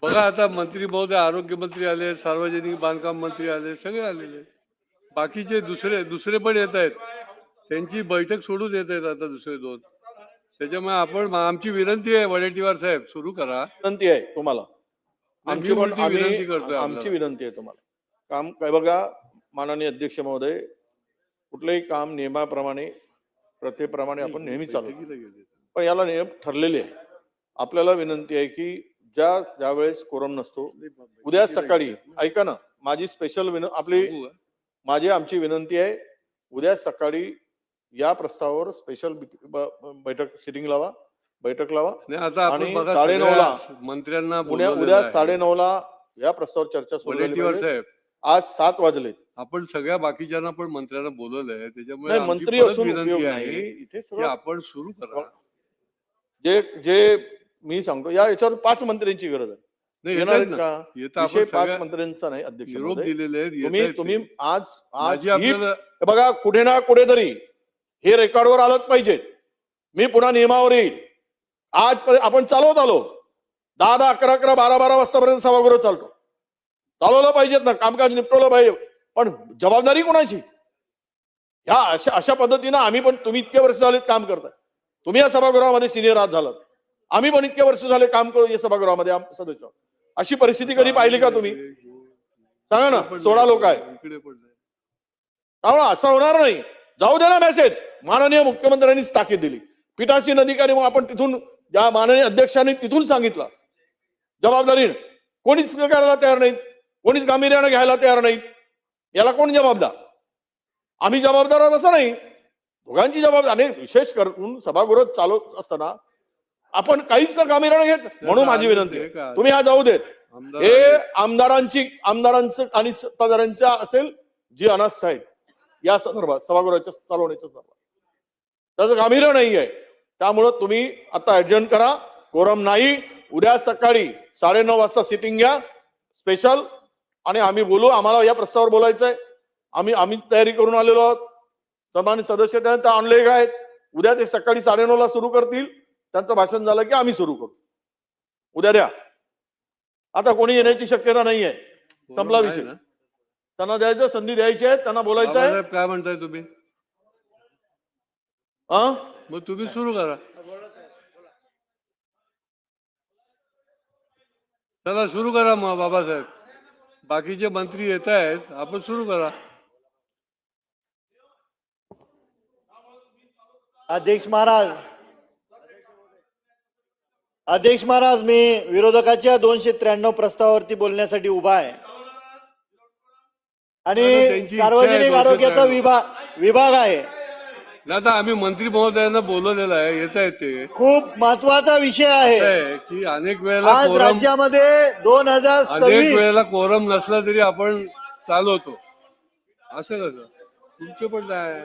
बघा आता मंत्री महोदय, आरोग्यमंत्री आले, सार्वजनिक बांधकाम मंत्री आले, सगळे आलेले. बाकीचे दुसरे दुसरे पण येत आहेत. त्यांची बैठक सोडून येत आहेत आता दुसरे दोन. त्याच्यामुळे आमची विनंती आहे वडेट्टीवार साहेब, सुरू करा. विनंती आहे तुम्हाला. मी उलटी विनंती करतोय आमची आपल्याला. विनंती आहे तुम्हाला. काम काय बघा माननीय अध्यक्ष महोदय, कुठलंही काम नियमाप्रमाणे प्रथेप्रमाणे आपण नेहमी चालवतो. बैठकीला गेले. पण याला नियम ठरलेले आहे. आपल्याला विनंती आहे की ज्यावेळेस कोरम नसतो, उद्या सकाळी ऐका ना, माझी स्पेशल आमची विनंती आहे, उद्या सकाळी या प्रस्तावावर स्पेशल बैठक सिटिंग लावा, बैठक लावा. नाही आता आपण आणि बघा 9:30ला मंत्र्यांना उद्या 9:30ला या प्रस्तावावर चर्चा सुरू झाली वडेट्टीवार पाहिजे. साहेब, आज 7 वाजले. आपण सगळ्या बाकीच्यांना पण मंत्र्यांना बोलवलंय. त्याच्यामुळे नाही, आमची मंत्री परत असून उपयोग विनंती नाही. आहे इथे की सगळं आपण सुरू करा. जे जे मी सांगतो, याच्यावर 5 मंत्र्यांची गरज आहे. नाही, येणार आहेत येतात का? ना. येतं विषय आपण 5 सगळ्या मंत्र्यांचा नाही अध्यक्ष निरोप महोदय. दिलेले आहेत, तुम्ही येतायत तुम्ही ते. आज माझी ही आपल्याला बघा, कुठे ना कुठेतरी हे रेकॉर्डवर आलंच पाहिजे. मी पुन्हा नियमावर येईल. आज आपण चालवत आलो 10, 11, 12 वाजतापर्यंत सभागृह चालतो. चालवलं पाहिजेत ना, कामकाज निपटवलं पाहिजे. पण जबाबदारी कोणाची? ह्या अशा पद्धतीनं आम्ही पण, तुम्ही इतके वर्ष झालेत काम करताय, तुम्ही या सभागृहामध्ये सिनियर आहात झालात, आम्ही पण इतके वर्ष झाले काम करू या सभागृहामध्ये सदस्य. अशी परिस्थिती कधी पाहिली का तुम्ही? सांगा ना. 16 लोक आहे. त्यामुळे असं होणार नाही. जाऊ दे ना मेसेज. माननीय मुख्यमंत्र्यांनीच ताकीद दिली. पीठासीन अधिकारी मग आपण तिथून, ज्या माननीय अध्यक्षांनी तिथून सांगितलं, जबाबदारीने कोणीच स्वीकारायला तयार नाहीत, कोणीच गांभीर्यानं घ्यायला तयार नाहीत. याला कोण जबाबदार? आम्ही जबाबदार आहोत असं नाही, दोघांची जबाबदारी. आणि विशेष करून सभागृह चालवत असताना आपण काहीच गांभीर्यानं घेत. म्हणून माझी विनंती आहे, तुम्ही हा जाऊ देत. हे आमदारांचं आणि सत्ताधाऱ्यांच्या असेल जी अनास्था आहे या संदर्भात, सभागृहाच्या चालवण्याच्या संदर्भात त्याचं गांभीर्य नाही आहे. त्यामुळं तुम्ही आता ऍडजस्ट करा. कोरम नाही. उद्या सकाळी 9:30 वाजता सिटिंग घ्या स्पेशल, आणि आम्ही बोलू. आम्हाला या प्रस्तावावर बोलायचंय. आम्ही तयारी करून आलेलो आहोत. सन्मानित सदस्य त्यांना ऑनलाईन आहेत. उद्या ते सकाळी 9:30ला सुरू करतील. त्यांचं भाषण झालं की आम्ही सुरू करू. उद्या द्या. आता कोणी येण्याची शक्यता नाही आहे. संपला विषय. त्यांना द्यायचं, संधी द्यायची आहे, त्यांना बोलायचं आहे. काय म्हणताय तुम्ही? मग तुम्ही सुरू करा. चला सुरू करा मग बाबासाहेब. बाकीचे मंत्री येत आहेत, आपण सुरू करा. अध्यक्ष महाराज, मी विरोधकाच्या 293 प्रस्तावावरती बोलण्यासाठी उभा आहे. आणि सार्वजनिक आरोग्याचा विभाग आहे. आता आम्ही मंत्री महोदयांना बोलवलेलं आहे, येत आहेत ते. खूप महत्वाचा विषय आहे की अनेक वेळेला आज राज्यामध्ये 2026 वेळेला कोरम नसला तरी आपण चालवतो. असं कसं? तुमचे पण काय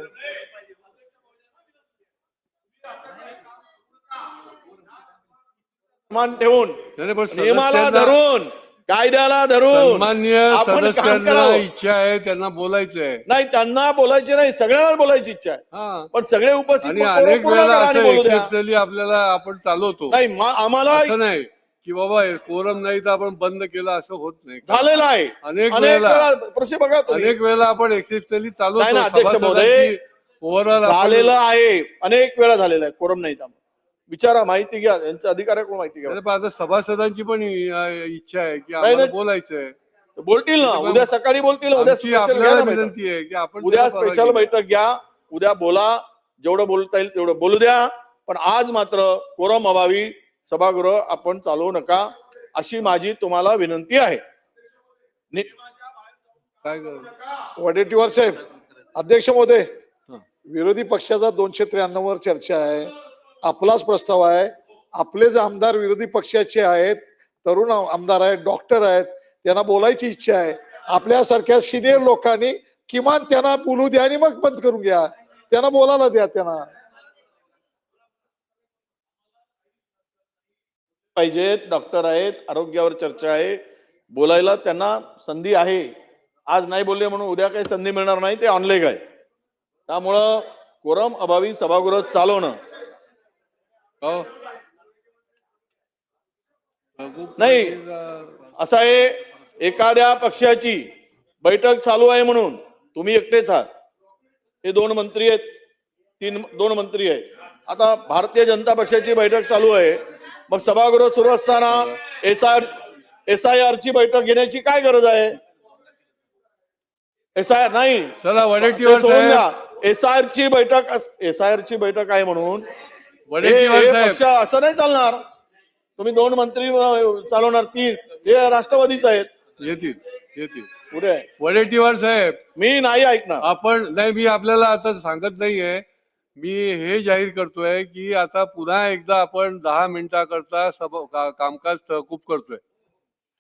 मान ठेवून, नियमाला धरून, कायद्याला धरून माननीय सदस्यांना इच्छा आहे, त्यांना बोलायचं आहे. नाही, त्यांना बोलायचे नाही, सगळ्यांना बोलायची इच्छा आहे. पण सगळे उपस्थित आणि अनेक वेळेला असं एक्सेप्शनली आपल्याला आपण चालवतो. नाही, आम्हाला असं नाही की बाबा कोरम नाही तर आपण बंद केलं, असं होत नाही. झालेलं आहे. अनेक वेळेला बघा, अनेक वेळेला आपण एक्सेप्शनली चालवतो. अध्यक्ष महोदय, ओव्हरऑल झालेलं आहे. अनेक वेळा झालेला आहे. कोरम नाही. विचारा, माहिती घ्या, यांच्या अधिकाऱ्याकडून माहिती घ्या. आता सभासदांची पण इच्छा आहे की आम्हाला बोलायचंय. बोलतील ना, उद्या सकाळी बोलतील. उद्या विनंती आहे की आपण उद्या स्पेशल बैठक घ्या. उद्या बोला, जेवढं बोलता येईल तेवढं बोलू द्या. पण आज मात्र कोरम अभावी सभागृह आपण चालवू नका, अशी माझी तुम्हाला विनंती आहे. काय वडेट्टीवार साहेब, अध्यक्ष महोदय, विरोधी पक्षाचा 293 वर चर्चा आहे. आपलाच प्रस्ताव आहे. आपलेच आमदार विरोधी पक्षाचे आहेत, तरुण आमदार आहेत, डॉक्टर आहेत, त्यांना बोलायची इच्छा आहे. आपल्यासारख्या सिनियर लोकांनी किमान त्यांना बोलू द्या आणि मग बंद करून घ्या. त्यांना बोलायला द्या. त्यांना पाहिजेत, डॉक्टर आहेत, आरोग्यावर चर्चा आहे, बोलायला त्यांना संधी आहे. आज नाही बोलले म्हणून उद्या काही संधी मिळणार नाही. ते ऑनलाईन आहे. त्यामुळं कोरम अभावी सभागृह चालवणं नाही. असं आहे, एखाद्या पक्षाची बैठक चालू आहे म्हणून तुम्ही एकटेच आहात, हे दोन मंत्री आहेत, दोन मंत्री आहेत. आता भारतीय जनता पक्षाची बैठक चालू आहे, मग सभागृह सुरू असताना SIR ची बैठक घेण्याची काय गरज आहे? SIR नाही, चला वडेट्टीवार साहेब, SIR ची बैठक आहे म्हणून वडेट्टीवार हे साहेब, पक्ष असं नाही चालणार. तुम्ही दोन मंत्री चालवणार, तीन हे राष्ट्रवादीच आहेत. येतील येतील. पुढे वडेट्टीवार साहेब, मी नाही ऐकणार. आपण नाही, मी आपल्याला आता सांगत नाहीये, मी हे जाहीर करतोय की आता पुन्हा एकदा आपण 10 मिनिटाकरता कामकाज तहकूब करतोय.